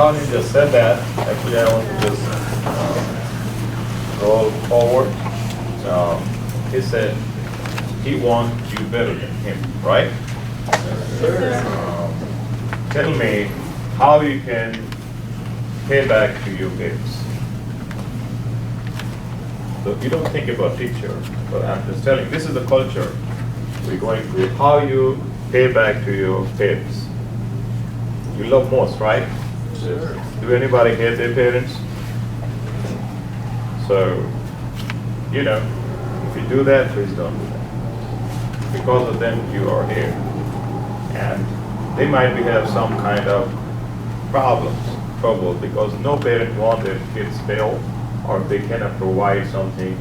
thought he just said that. Actually, I want to just roll forward. He said he wants you better than him, right? Tell me how you can pay back to your parents. So you don't think about teacher, but I'm just telling, this is the culture we're going through. How you pay back to your parents. You love most, right? Sure. Do anybody hate their parents? So, you know, if you do that, please don't do that. Because of them, you are here. And they might have some kind of trouble, because no parent wants their kids fail, or they cannot provide something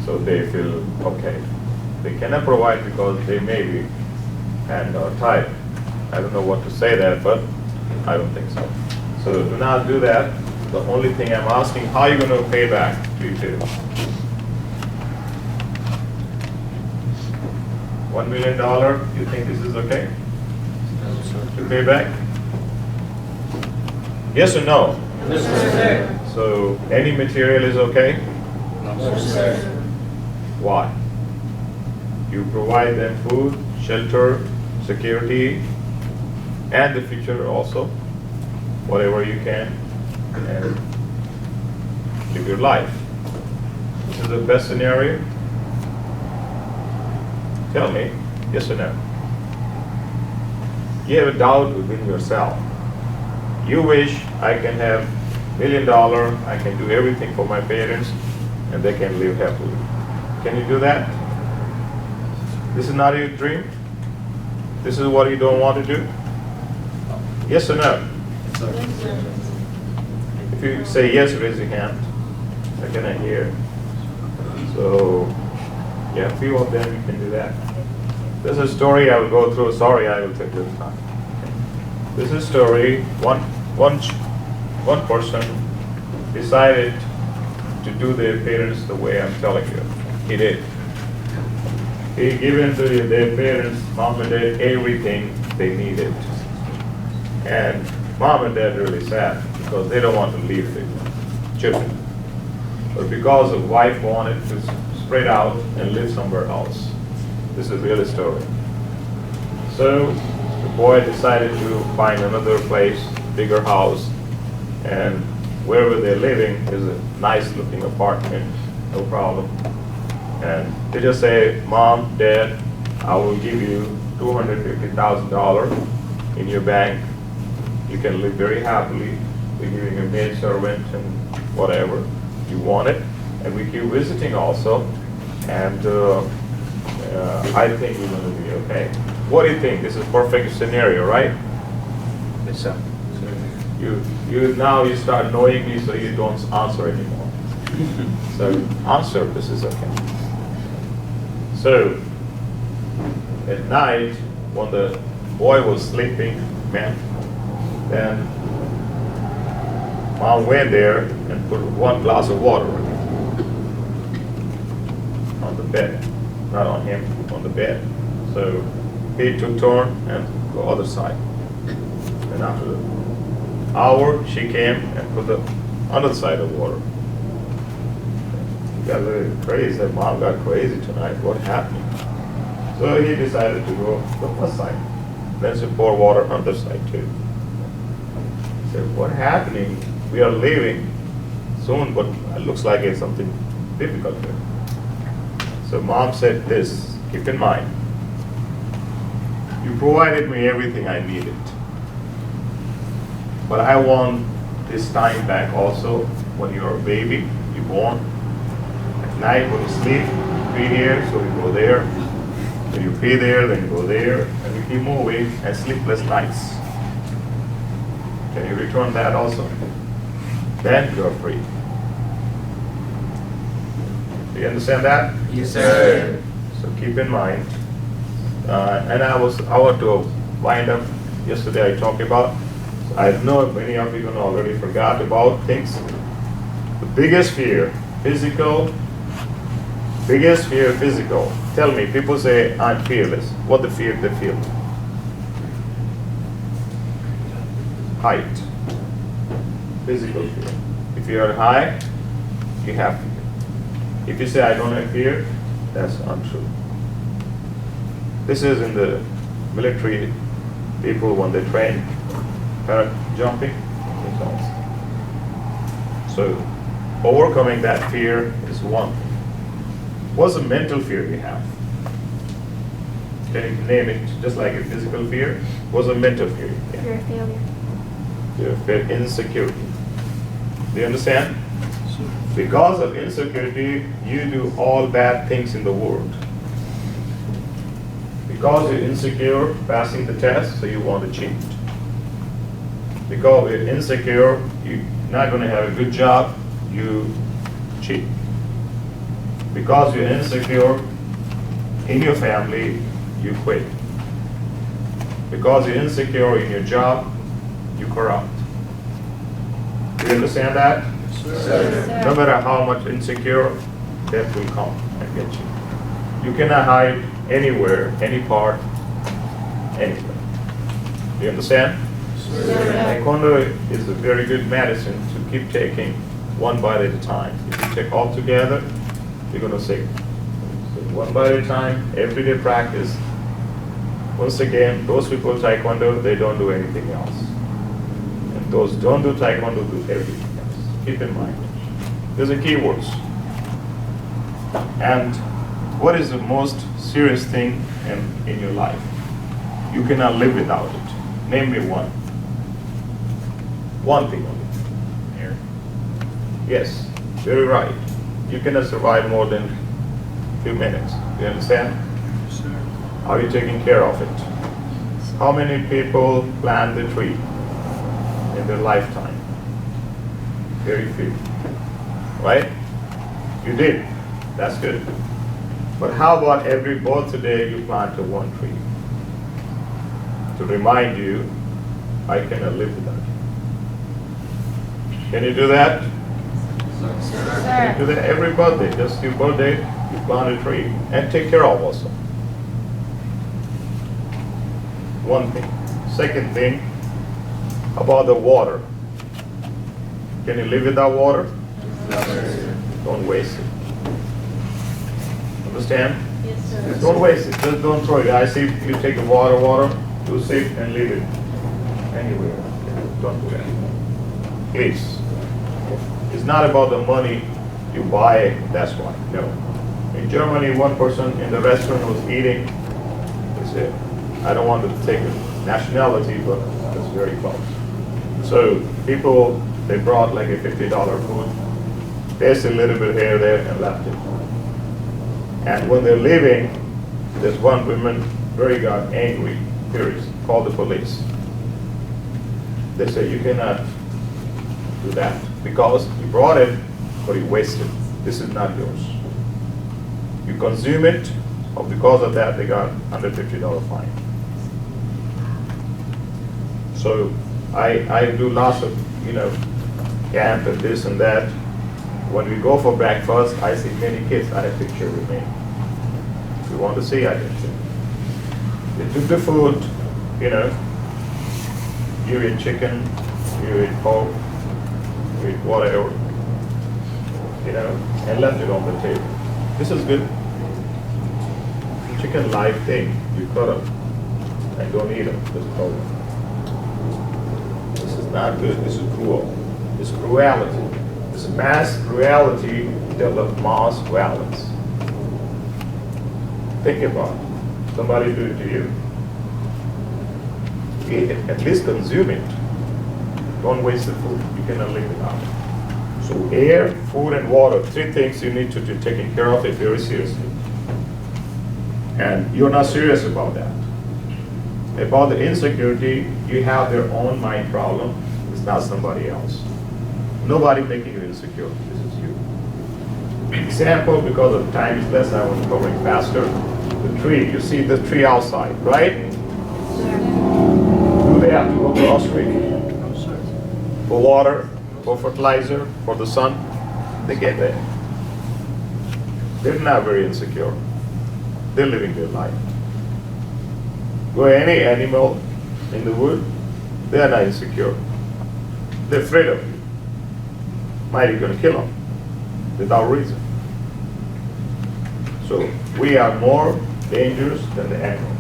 so they feel okay. They cannot provide because they may be and are tired. I don't know what to say there, but I don't think so. So do not do that. The only thing I'm asking, how are you going to pay back to your parents? $1 million, you think this is okay? To pay back? Yes or no? Yes, sir. So any material is okay? No, sir. Why? You provide them food, shelter, security, and the future also, whatever you can, and live your life. This is the best scenario? Tell me, yes or no? You have a doubt within yourself. You wish I can have $1 million, I can do everything for my parents, and they can live happily. Can you do that? This is not your dream? This is what you don't want to do? Yes or no? If you say yes, raise your hand. I cannot hear. So, yeah, a few of them you can do that. This is a story I will go through. Sorry, I will take your time. This is a story. One person decided to do their parents the way I'm telling you. He did. He given to their parents, mom and dad, everything they needed. And mom and dad really sad because they don't want to leave their children. But because the wife wanted to spread out and live somewhere else. This is a real story. So the boy decided to find another place, bigger house, and wherever they're living is a nice looking apartment, no problem. And they just say, Mom, Dad, I will give you $250,000 in your bank. You can live very happily. We're giving you a maid servant and whatever you want it. And we keep visiting also. And I think we're going to be okay. What do you think? This is perfect scenario, right? Yes, sir. Now you start knowing me, so you don't answer anymore. So answer, this is okay. So at night, when the boy was sleeping, then mom went there and put 1 glass of water on the bed, not on him, on the bed. So he took turn and go other side. And after an hour, she came and put the other side of water. He got a little crazy. Said, Mom got crazy tonight. What happened? So he decided to go the first side. Then she poured water on the side too. He said, what happening? We are leaving soon, but it looks like it's something difficult here. So mom said this, keep in mind, you provided me everything I needed. But I want this time back also. When you're a baby, you're born. At night when you sleep, you pee here, so you go there. When you pee there, then you go there. And you keep moving and sleepless nights. Can you return that also? Then you're free. Do you understand that? Yes, sir. So keep in mind. And I want to wind up. Yesterday I talked about. I know many of you already forgot about things. The biggest fear, physical. Tell me, people say I'm fearless. What the fear they feel? Height. physical fear. If you are high, you have fear. If you say, I don't have fear, that's untrue. This is in the military people when they train parrot jumping. So overcoming that fear is one thing. What's the mental fear you have? Can you name it just like a physical fear? What's the mental fear? Fear of failure. Fear of insecurity. Do you understand? Because of insecurity, you do all bad things in the world. Because you're insecure passing the test, so you want to cheat. Because you're insecure, you're not going to have a good job, you cheat. Because you're insecure in your family, you quit. Because you're insecure in your job, you corrupt. Do you understand that? Sir. No matter how much insecure, death will come and get you. You cannot hide anywhere, any part, anywhere. Do you understand? Taekwondo is a very good medicine to keep taking one bite at a time. If you take all together, you're going to say one bite at a time, everyday practice. Once again, those people Taekwondo, they don't do anything else. And those don't do Taekwondo do everything else. Keep in mind. These are keywords. And what is the most serious thing in your life? You cannot live without it. Name me one. One thing only. Air. Yes, very right. You cannot survive more than a few minutes. Do you understand? Yes, sir. Are you taking care of it? How many people plant the tree in their lifetime? Very few. Right? You did. That's good. But how about every birthday you plant one tree? To remind you, I cannot live without you. Can you do that? Can you do that every birthday? Just your birthday, you plant a tree and take care of also. One thing. Second thing, about the water. Can you live without water? Don't waste it. Understand? Yes, sir. Don't waste it. Just don't throw it. I see you take the water, you sip and leave it anywhere. Don't do that. Please. It's not about the money you buy it, that's why. No. In Germany, one person in the restaurant was eating. He said, I don't want to take a nationality, but it's very close. So people, they brought like a $50 food, tasted a little bit here, there, and left it. And when they're leaving, this one woman very got angry, furious, called the police. They said, you cannot do that because you brought it, but you wasted. This is not yours. You consume it, or because of that, they got $150 fine. So I do lots of, camp and this and that. When we go for breakfast, I see many kids. I have a picture with me. If you want to see, I can show you. They took the food, you eat chicken, you eat pork, you eat whatever, and left it on the table. This is good. Chicken live thing, you cut them and don't eat them. This is problem. This is not good. This is cruel. It's cruelty. This mass cruelty develops mass violence. Think about it. Somebody do it to you. Eat it. At least consume it. Don't waste the food. You cannot live without it. So air, food, and water, 3 things you need to be taking care of it very seriously. And you're not serious about that. About the insecurity, you have their own mind problem. It's not somebody else. Nobody making you insecure. This is you. Example, because of time is less, I was covering faster. The tree, you see the tree outside, right? Do they have to go grocery? No, sir. For water, for fertilizer, for the sun? They get there. They're not very insecure. They're living their life. Go any animal in the wood, they're not insecure. They're afraid of you. might be gonna kill him without reason. So we are more dangerous than the animal.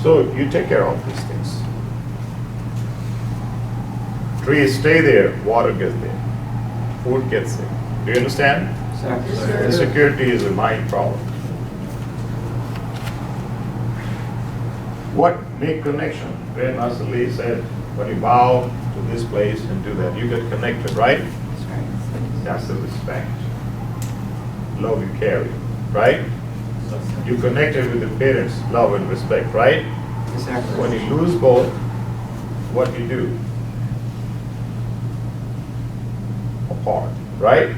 So you take care of these things. Trees stay there, water gets there, food gets there. Do you understand? Yes, sir. Insecurity is a mind problem. What make connection? When Master Lee said, when you bow to this place and do that, you get connected, right? That's the respect. Love you carry, right? You connected with the parents, love and respect, right? When you lose both, what you do? Apart, right?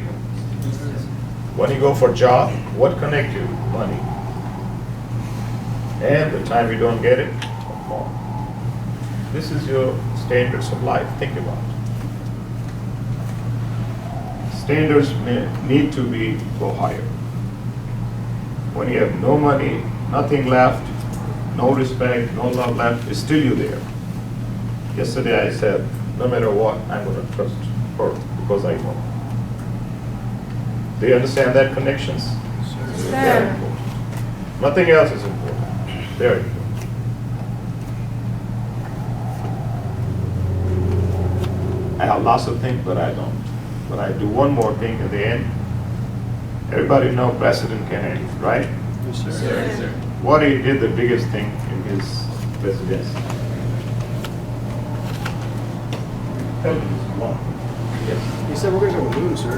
When you go for job, what connect you? Money. And the time you don't get it, apart. This is your standards of life. Think about it. Standards need to go higher. When you have no money, nothing left, no respect, no love left, it's still you there. Yesterday I said, no matter what, I'm going to trust her because I know. Do you understand that connections? Very important. Nothing else is important. Very important. I have lots of things, but I don't. But I do one more thing at the end. Everybody know President Kennedy, right? Yes, sir. Yes, sir. What he did the biggest thing in his presidency? Tell me this one. Yes. He said we're going to go to the moon, sir.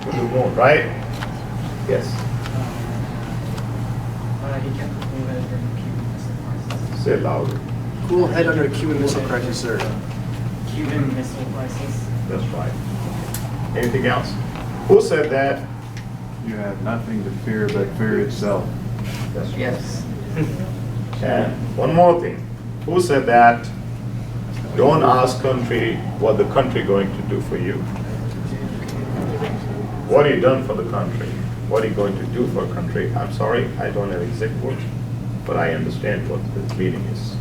To the moon, right? Yes. He kept moving during the Cuban Missile Crisis. Say it louder. Cool head under a Cuban Missile Crisis, sir. Cuban Missile Crisis. That's right. Anything else? Who said that? You have nothing to fear but fear itself. That's right. Yes. And one more thing. Who said that? Don't ask country what the country going to do for you. What have you done for the country? What are you going to do for a country? I'm sorry, I don't have exact words, but I understand what the meaning is.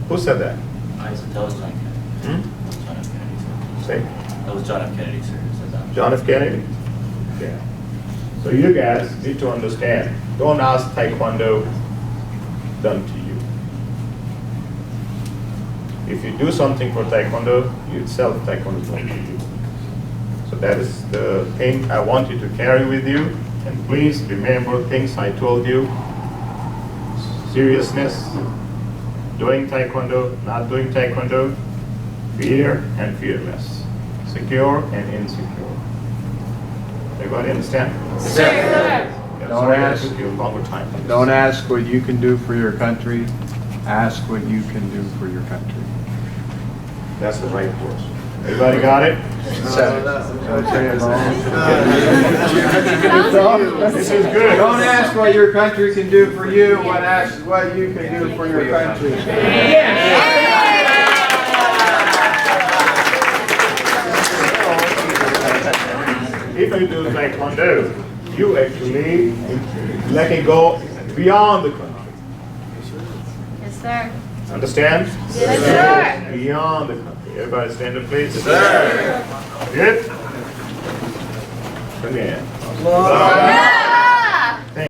Who said that? I said that was John Kennedy. Hmm? John F. Kennedy, sir. Say, That was John F. Kennedy, sir, who said that. John F. Kennedy? Yeah. So you guys need to understand, don't ask Taekwondo done to you. If you do something for Taekwondo, you itself Taekwondo is going to you. So that is the thing I want you to carry with you. And please remember things I told you. Seriousness, doing Taekwondo, not doing Taekwondo, fear and fearless, secure and insecure. Everybody understand? Yes, sir. Yeah, Don't sorry, I ask. took you a longer time. Don't ask what you can do for your country. Ask what you can do for your country. That's the right words. Everybody got it? Did I say it wrong? This is good. Don't ask what your country can do for you, but ask what you can do for your country. If you do Taekwondo, you actually let it go beyond the country. Yes, sir. Understand? Yes, sir. Beyond the country. Everybody stand up, please. Sir. Good? Come here. Yes,